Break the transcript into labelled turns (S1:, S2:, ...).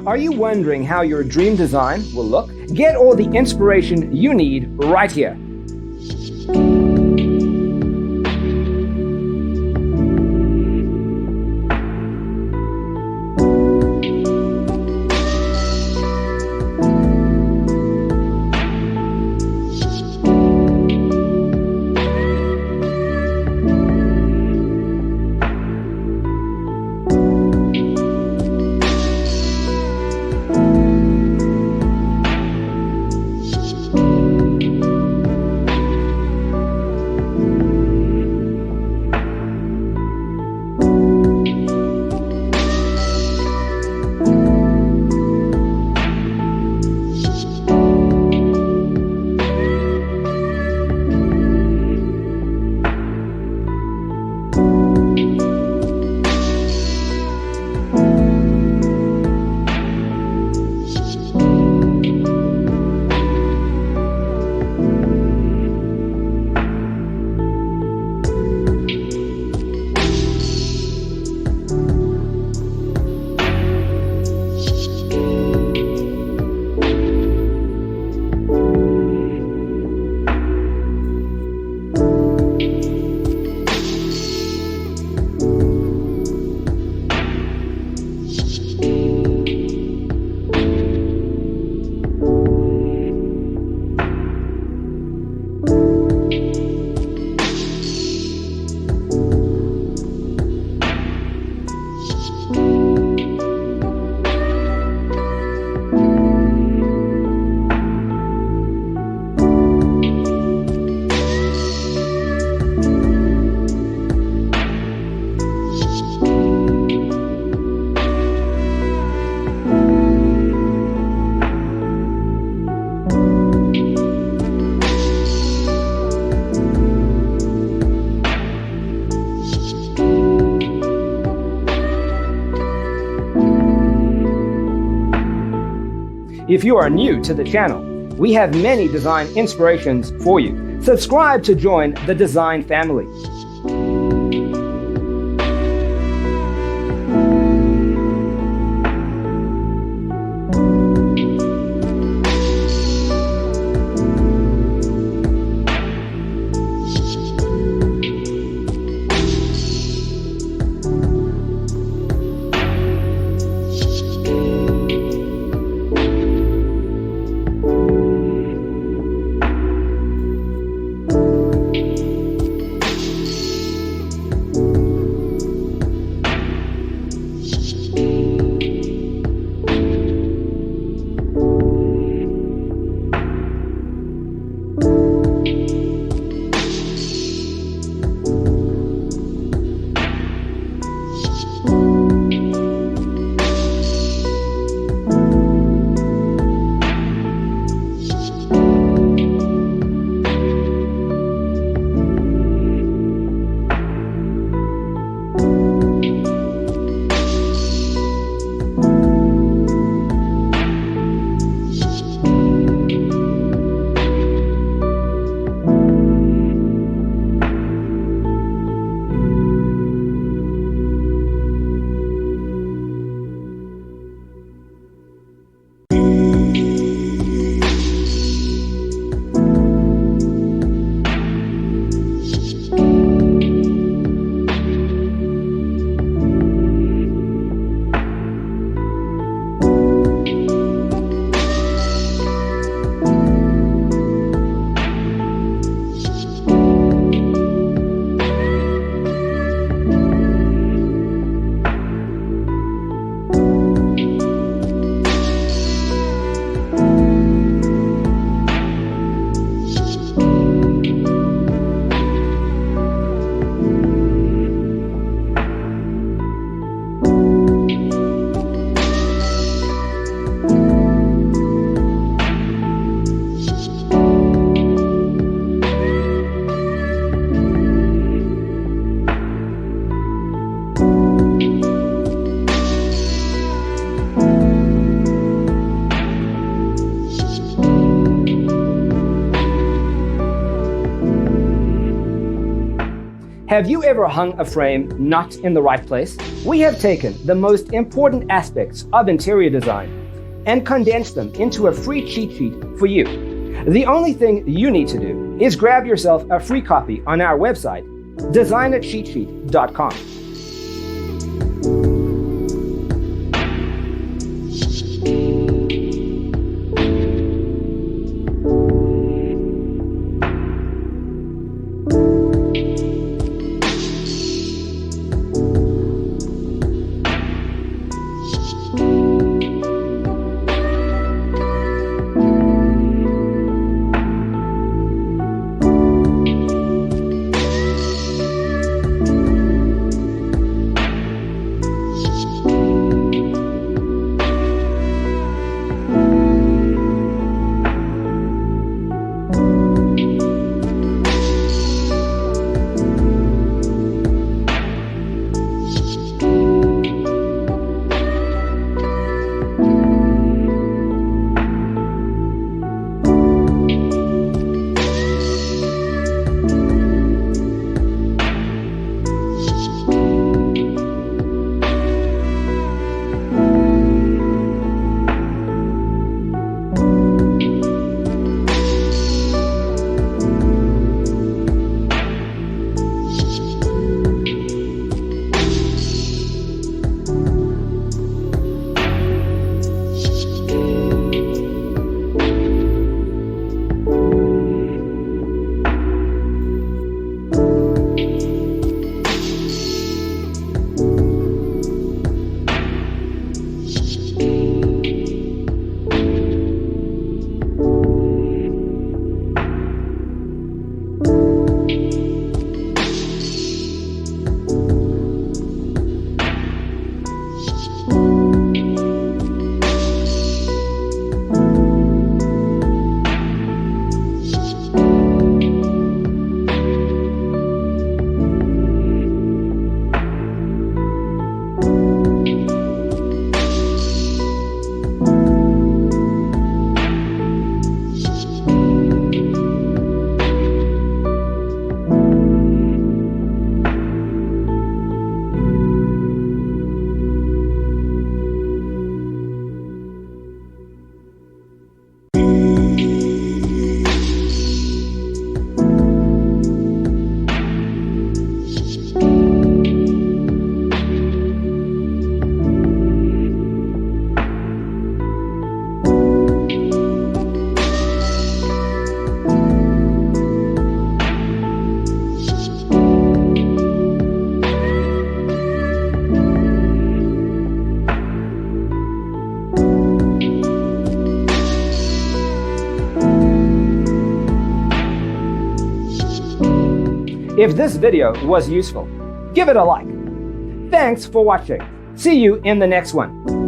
S1: Are you wondering how your dream design will look? Get all the inspiration you need right here. If you are new to the channel, we have many design inspirations for you. Subscribe to join the design family. Have you ever hung a frame not in the right place? We have taken the most important aspects of interior design and condensed them into a free cheat sheet for you. The only thing you need to do is grab yourself a free copy on our website, designercheatsheet.com. If this video was useful, give it a like. Thanks for watching. See you in the next one.